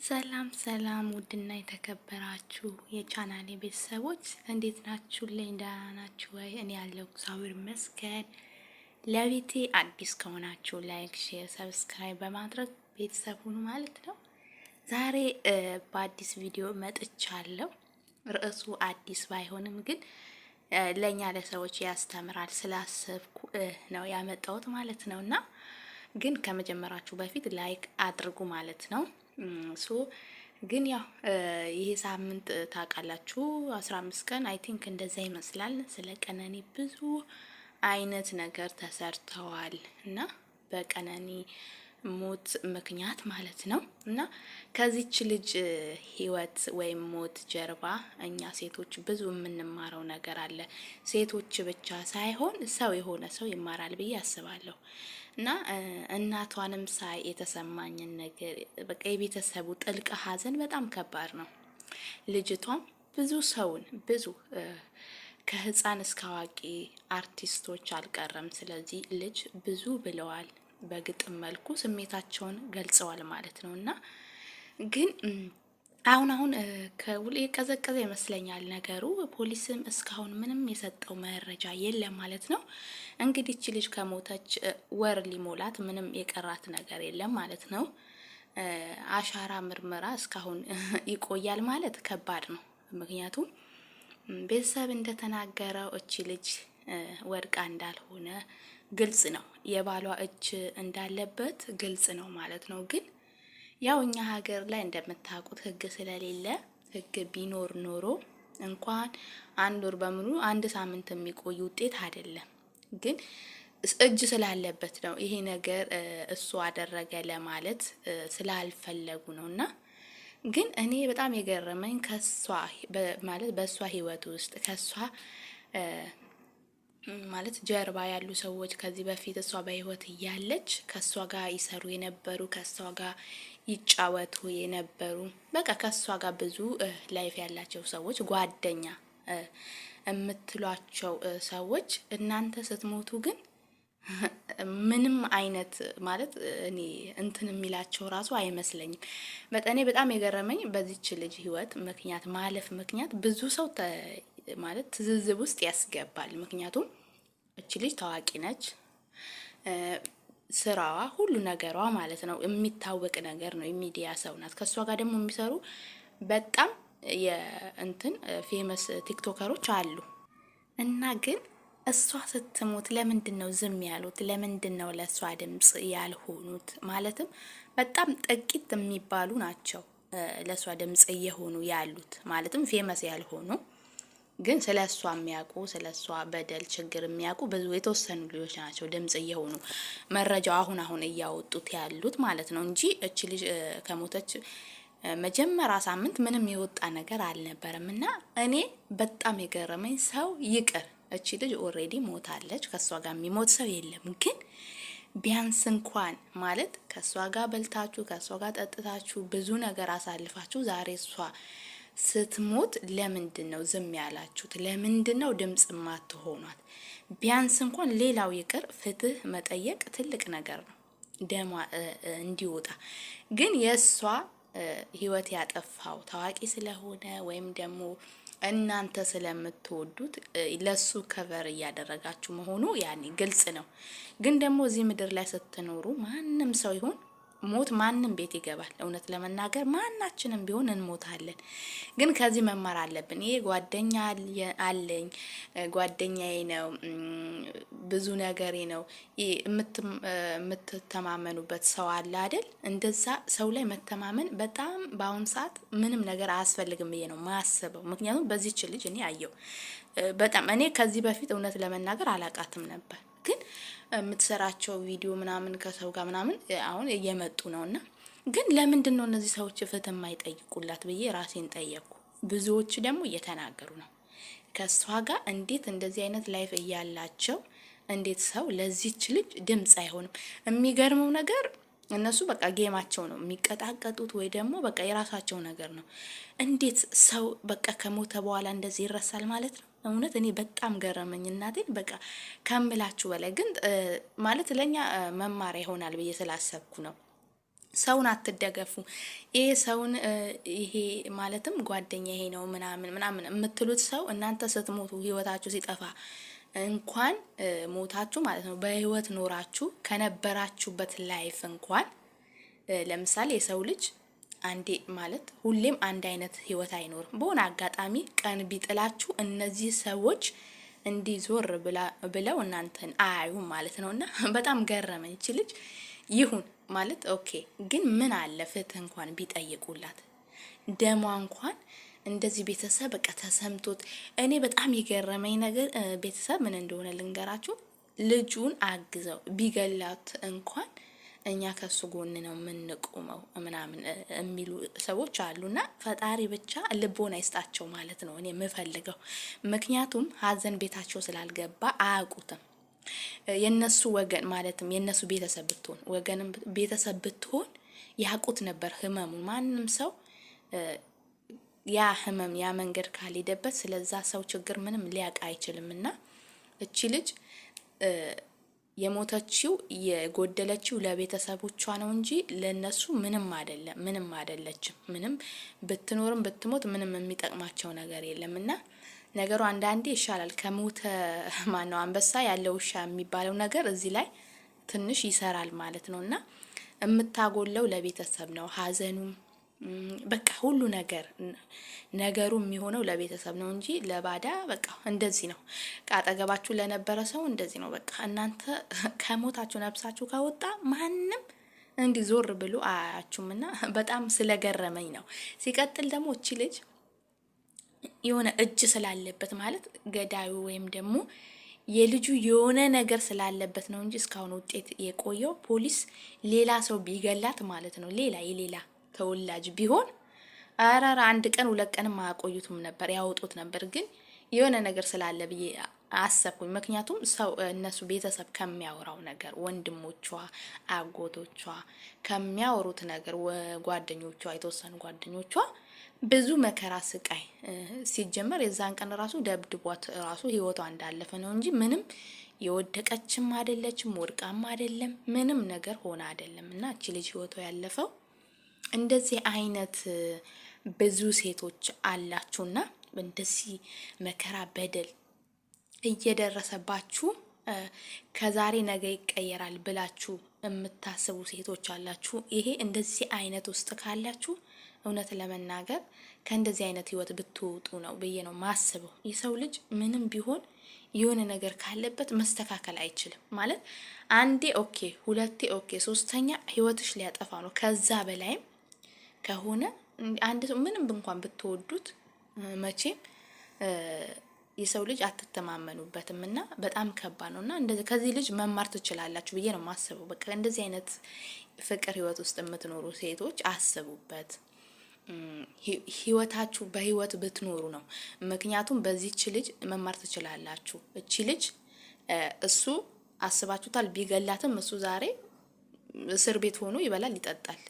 ሰላም ሰላም ውድና የተከበራችሁ የቻናሌ ቤተሰቦች እንዴት ናችሁ? ደህና ናችሁ ወይ? እኔ ያለው እግዚአብሔር ይመስገን። ለቤቴ አዲስ ከሆናችሁ ላይክ፣ ሼር፣ ሰብስክራይብ በማድረግ ቤተሰብ ሁኑ ማለት ነው። ዛሬ በአዲስ ቪዲዮ መጥቻለሁ። ርዕሱ አዲስ ባይሆንም ግን ለኛ ለሰዎች ያስተምራል ስላሰብኩ ነው ያመጣሁት ማለት ነውና ግን ከመጀመራችሁ በፊት ላይክ አድርጉ ማለት ነው። ግን ያው ይሄ ሳምንት ታውቃላችሁ 15 ቀን አይ ቲንክ እንደዛ ይመስላል። ስለ ቀነኒ ብዙ አይነት ነገር ተሰርተዋል እና በቀነኒ ሞት ምክንያት ማለት ነው እና ከዚች ልጅ ህይወት ወይም ሞት ጀርባ እኛ ሴቶች ብዙ የምንማረው ነገር አለ። ሴቶች ብቻ ሳይሆን ሰው የሆነ ሰው ይማራል ብዬ አስባለሁ። እና እናቷንም ሳይ የተሰማኝን ነገር በቃ የቤተሰቡ ጥልቅ ሐዘን በጣም ከባድ ነው። ልጅቷም ብዙ ሰውን ብዙ ከህፃን እስከ አዋቂ አርቲስቶች አልቀረም ስለዚህ ልጅ ብዙ ብለዋል። በግጥም መልኩ ስሜታቸውን ገልጸዋል ማለት ነው እና ግን አሁን ከውል የቀዘቀዘ ይመስለኛል ነገሩ። ፖሊስም እስካሁን ምንም የሰጠው መረጃ የለም ማለት ነው። እንግዲህ እቺ ልጅ ከሞተች ወር ሊሞላት ምንም የቀራት ነገር የለም ማለት ነው። አሻራ ምርመራ እስካሁን ይቆያል ማለት ከባድ ነው። ምክንያቱም ቤተሰብ እንደተናገረው እቺ ልጅ ወድቃ እንዳልሆነ ግልጽ ነው። የባሏ እጅ እንዳለበት ግልጽ ነው ማለት ነው። ግን ያው እኛ ሀገር ላይ እንደምታውቁት ህግ ስለሌለ ህግ ቢኖር ኖሮ እንኳን አንድ ወር በሙሉ አንድ ሳምንት የሚቆይ ውጤት አይደለም። ግን እጅ ስላለበት ነው ይሄ ነገር እሱ አደረገ ለማለት ስላልፈለጉ ነውና ግን እኔ በጣም የገረመኝ ከሷ ማለት በሷ ህይወት ውስጥ ከሷ ማለት ጀርባ ያሉ ሰዎች ከዚህ በፊት እሷ በህይወት እያለች ከሷ ጋር ይሰሩ የነበሩ ከሷ ጋር ይጫወቱ የነበሩ በቃ ከሷ ጋር ብዙ ላይፍ ያላቸው ሰዎች ጓደኛ የምትሏቸው ሰዎች እናንተ ስትሞቱ ግን ምንም አይነት ማለት እኔ እንትን የሚላቸው ራሱ አይመስለኝም። እኔ በጣም የገረመኝ በዚች ልጅ ህይወት ምክንያት ማለፍ ምክንያት ብዙ ሰው ማለት ትዝዝብ ውስጥ ያስገባል። ምክንያቱም እቺ ልጅ ታዋቂ ነች፣ ስራዋ ሁሉ ነገሯ ማለት ነው የሚታወቅ ነገር ነው፣ የሚዲያ ሰው ናት። ከሷ ጋር ደግሞ የሚሰሩ በጣም የእንትን ፌመስ ቲክቶከሮች አሉ እና ግን እሷ ስትሞት ለምንድን ነው ዝም ያሉት? ለምንድን ነው ለሷ ድምጽ ያልሆኑት? ማለትም በጣም ጥቂት የሚባሉ ናቸው ለሷ ድምጽ እየሆኑ ያሉት ማለትም ፌመስ ያልሆኑ ግን ስለሷ የሚያውቁ ስለሷ በደል ችግር የሚያውቁ ብዙ የተወሰኑ ልጆች ናቸው ድምጽ እየሆኑ መረጃው አሁን እያወጡት ያሉት ማለት ነው እንጂ እቺ ልጅ ከሞተች መጀመሪያ ሳምንት ምንም የወጣ ነገር አልነበረም። እና እኔ በጣም የገረመኝ ሰው ይቅር እቺ ልጅ ኦሬዲ ሞታለች፣ ከሷ ጋር የሚሞት ሰው የለም። ግን ቢያንስ እንኳን ማለት ከሷ ጋር በልታችሁ ከሷ ጋር ጠጥታችሁ ብዙ ነገር አሳልፋችሁ ዛሬ እሷ ስትሞት ለምንድን ነው ዝም ያላችሁት? ለምንድን ነው ድምጽ ማትሆኗት? ቢያንስ እንኳን ሌላው ይቅር ፍትህ መጠየቅ ትልቅ ነገር ነው ደማ እንዲወጣ። ግን የሷ ህይወት ያጠፋው ታዋቂ ስለሆነ ወይም ደግሞ እናንተ ስለምትወዱት ለሱ ከቨር እያደረጋችሁ መሆኑ ያኔ ግልጽ ነው። ግን ደግሞ እዚህ ምድር ላይ ስትኖሩ ማንም ሰው ይሁን ሞት ማንም ቤት ይገባል። እውነት ለመናገር ማናችንም ቢሆን እንሞታለን። ግን ከዚህ መማር አለብን። ይሄ ጓደኛ አለኝ ጓደኛዬ ነው ብዙ ነገሬ ነው የምትተማመኑበት ሰው አለ አይደል? እንደዛ ሰው ላይ መተማመን በጣም በአሁን ሰዓት ምንም ነገር አያስፈልግም ብዬ ነው ማስበው። ምክንያቱም በዚህች ልጅ እኔ አየው በጣም እኔ ከዚህ በፊት እውነት ለመናገር አላቃትም ነበር። ግን የምትሰራቸው ቪዲዮ ምናምን ከሰው ጋር ምናምን አሁን እየመጡ ነውና ግን ለምንድን ነው እነዚህ ሰዎች ፍትህ የማይጠይቁላት ብዬ ራሴን ጠየቅኩ። ብዙዎች ደግሞ እየተናገሩ ነው ከሷ ጋር እንዴት እንደዚህ አይነት ላይፍ እያላቸው እንዴት ሰው ለዚህች ልጅ ድምጽ አይሆንም? የሚገርመው ነገር እነሱ በቃ ጌማቸው ነው የሚቀጣቀጡት ወይ ደግሞ በቃ የራሳቸው ነገር ነው። እንዴት ሰው በቃ ከሞተ በኋላ እንደዚህ ይረሳል ማለት ነው? እውነት እኔ በጣም ገረመኝ እናቴን በቃ ከምላችሁ በላይ። ግን ማለት ለኛ መማሪያ ይሆናል ብዬ ስላሰብኩ ነው። ሰውን አትደገፉ። ይሄ ሰውን ይሄ ማለትም ጓደኛ ይሄ ነው ምናምን ምናምን የምትሉት ሰው እናንተ ስትሞቱ ህይወታችሁ ሲጠፋ እንኳን ሞታችሁ ማለት ነው በህይወት ኖራችሁ ከነበራችሁበት ላይፍ እንኳን ለምሳሌ የሰው ልጅ አንዴ ማለት ሁሌም አንድ አይነት ህይወት አይኖርም። በሆነ አጋጣሚ ቀን ቢጥላችሁ እነዚህ ሰዎች እንዲዞር ብለው እናንተን አያዩም ማለት ነውና በጣም ገረመኝ። እቺ ልጅ ይሁን ማለት ኦኬ፣ ግን ምን አለ ፍትህ እንኳን ቢጠይቁላት ደሟ እንኳን እንደዚህ ቤተሰብ በቃ ተሰምቶት። እኔ በጣም የገረመኝ ነገር ቤተሰብ ምን እንደሆነ ልንገራችሁ። ልጁን አግዘው ቢገላት እንኳን እኛ ከሱ ጎን ነው የምንቆመው ምናምን የሚሉ ሰዎች አሉና ፈጣሪ ብቻ ልቦና ይስጣቸው ማለት ነው እኔ የምፈልገው። ምክንያቱም ሀዘን ቤታቸው ስላልገባ አያውቁትም። የነሱ ወገን ማለትም የነሱ ቤተሰብ ብትሆን ወገንም ቤተሰብ ብትሆን ያውቁት ነበር ህመሙን። ማንም ሰው ያ ህመም ያ መንገድ ካልሄደበት ስለዛ ሰው ችግር ምንም ሊያውቅ አይችልምና እቺ ልጅ የሞተችው የጎደለችው ለቤተሰቦቿ ነው እንጂ ለነሱ ምንም አይደለም። ምንም አይደለችም። ምንም ብትኖርም ብትሞት ምንም የሚጠቅማቸው ነገር የለምና ነገሩ አንዳንዴ ይሻላል ከሞተ ማነው አንበሳ ያለው ውሻ የሚባለው ነገር እዚህ ላይ ትንሽ ይሰራል ማለት ነውና የምታጎለው ለቤተሰብ ነው ሀዘኑም በቃ ሁሉ ነገሩ የሚሆነው ለቤተሰብ ነው እንጂ ለባዳ በቃ እንደዚህ ነው። ካጠገባችሁ ለነበረ ሰው እንደዚህ ነው። በቃ እናንተ ከሞታችሁ ነፍሳችሁ ከወጣ ማንም እንዲዞር ብሎ አያችሁምና በጣም ስለገረመኝ ነው። ሲቀጥል ደግሞ እቺ ልጅ የሆነ እጅ ስላለበት ማለት ገዳዩ ወይም ደግሞ የልጁ የሆነ ነገር ስላለበት ነው እንጂ እስካሁን ውጤት የቆየው ፖሊስ ሌላ ሰው ቢገላት ማለት ነው የሌላ ተወላጅ ቢሆን አራራ አንድ ቀን ሁለት ቀን ማቆዩትም ነበር ያወጡት ነበር። ግን የሆነ ነገር ስላለ ብዬ አሰብኩኝ። ምክንያቱም ሰው እነሱ ቤተሰብ ከሚያወራው ነገር ወንድሞቿ፣ አጎቶቿ ከሚያወሩት ነገር ጓደኞቿ፣ የተወሰኑ ጓደኞቿ ብዙ መከራ ስቃይ ሲጀመር የዛን ቀን ራሱ ደብድቧት ራሱ ህይወቷ እንዳለፈ ነው እንጂ ምንም የወደቀችም አይደለችም፣ ወድቃም አይደለም፣ ምንም ነገር ሆነ አይደለም። እና እቺ ልጅ ህይወቷ ያለፈው እንደዚህ አይነት ብዙ ሴቶች አላችሁና እንደዚህ መከራ በደል እየደረሰባችሁ ከዛሬ ነገ ይቀየራል ብላችሁ የምታስቡ ሴቶች አላችሁ። ይሄ እንደዚህ አይነት ውስጥ ካላችሁ እውነት ለመናገር ከእንደዚህ አይነት ህይወት ብትወጡ ነው ብዬ ነው ማስበው። የሰው ልጅ ምንም ቢሆን የሆነ ነገር ካለበት መስተካከል አይችልም ማለት አንዴ ኦኬ፣ ሁለቴ ኦኬ፣ ሶስተኛ ህይወትሽ ሊያጠፋ ነው። ከዛ በላይም ከሆነ አንድ ሰው ምንም እንኳን ብትወዱት መቼም የሰው ልጅ አትተማመኑበትም እና በጣም ከባድ ነውና እንደዚህ ከዚህ ልጅ መማር ትችላላችሁ ብዬ ነው ማስበው። በቃ እንደዚህ አይነት ፍቅር ህይወት ውስጥ የምትኖሩ ሴቶች አስቡበት። ህይወታችሁ በህይወት ብትኖሩ ነው። ምክንያቱም በዚህች ልጅ መማር ትችላላችሁ። እቺ ልጅ እሱ አስባችሁታል ቢገላትም እሱ ዛሬ እስር ቤት ሆኖ ይበላል ይጠጣል።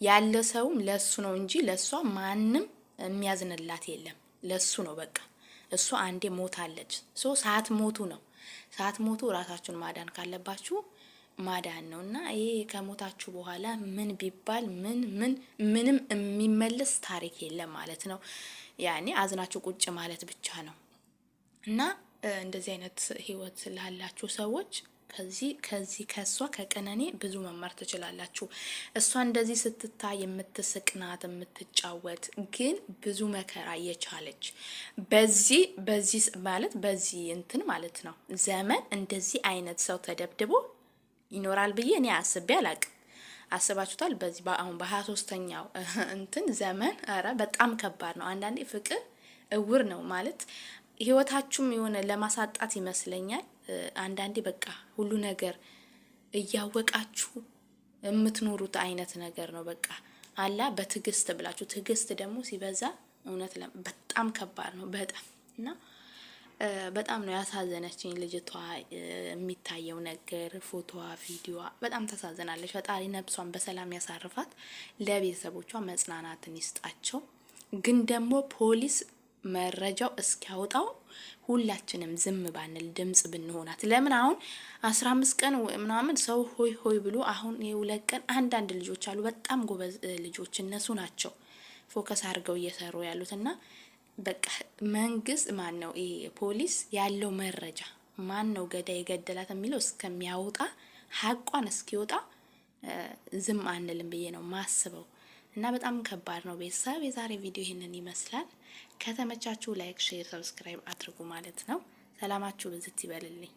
ያለ ሰውም ለሱ ነው እንጂ ለሷ ማንም የሚያዝንላት የለም። ለሱ ነው በቃ። እሱ አንዴ ሞታለች። ሳትሞቱ ነው ሳትሞቱ ራሳችሁን ማዳን ካለባችሁ ማዳን ነውና ይሄ ከሞታችሁ በኋላ ምን ቢባል ምንም የሚመለስ ታሪክ የለም ማለት ነው። ያኔ አዝናችሁ ቁጭ ማለት ብቻ ነው። እና እንደዚህ አይነት ህይወት ስላላችሁ ሰዎች ከሷ ከቀነኔ ብዙ መማር ትችላላችሁ። እሷ እንደዚህ ስትታይ የምትስቅናት የምትጫወት ግን ብዙ መከራ የቻለች በዚህ ማለት በዚህ እንትን ማለት ነው ዘመን እንደዚህ አይነት ሰው ተደብድቦ ይኖራል ብዬ እኔ አስቤ አላቅም። አስባችሁታል? በዚህ አሁን በ23ኛው እንትን ዘመን አረ በጣም ከባድ ነው። አንዳንዴ ፍቅር እውር ነው ማለት ህይወታችሁም የሆነ ለማሳጣት ይመስለኛል። አንዳንዴ በቃ ሁሉ ነገር እያወቃችሁ የምትኖሩት አይነት ነገር ነው። በቃ አላ በትዕግስት ብላችሁ ትዕግስት ደግሞ ሲበዛ እውነት በጣም ከባድ ነው በጣም እና በጣም ነው ያሳዘነችኝ ልጅቷ። የሚታየው ነገር ፎቶዋ፣ ቪዲዮዋ በጣም ተሳዘናለች። ፈጣሪ ነፍሷን በሰላም ያሳርፋት፣ ለቤተሰቦቿ መጽናናትን ይስጣቸው። ግን ደግሞ ፖሊስ መረጃው እስኪያወጣው ሁላችንም ዝም ባንል ድምጽ ብንሆናት። ለምን አሁን 15 ቀን ምናምን ሰው ሆይ ሆይ ብሎ አሁን የሁለት ቀን አንዳንድ ልጆች አሉ በጣም ጎበዝ ልጆች እነሱ ናቸው ፎከስ አድርገው እየሰሩ ያሉትና በቃ መንግስት ማን ነው ይሄ ፖሊስ ያለው መረጃ ማን ነው ገዳይ የገደላት የሚለው እስከሚያወጣ ሀቋን እስኪወጣ ዝም አንልም ብዬ ነው ማስበው። እና በጣም ከባድ ነው። ቤተሰብ የዛሬ ቪዲዮ ይሄንን ይመስላል። ከተመቻችሁ ላይክ፣ ሼር፣ ሰብስክራይብ አድርጉ ማለት ነው። ሰላማችሁ ብዝት ይበልልኝ።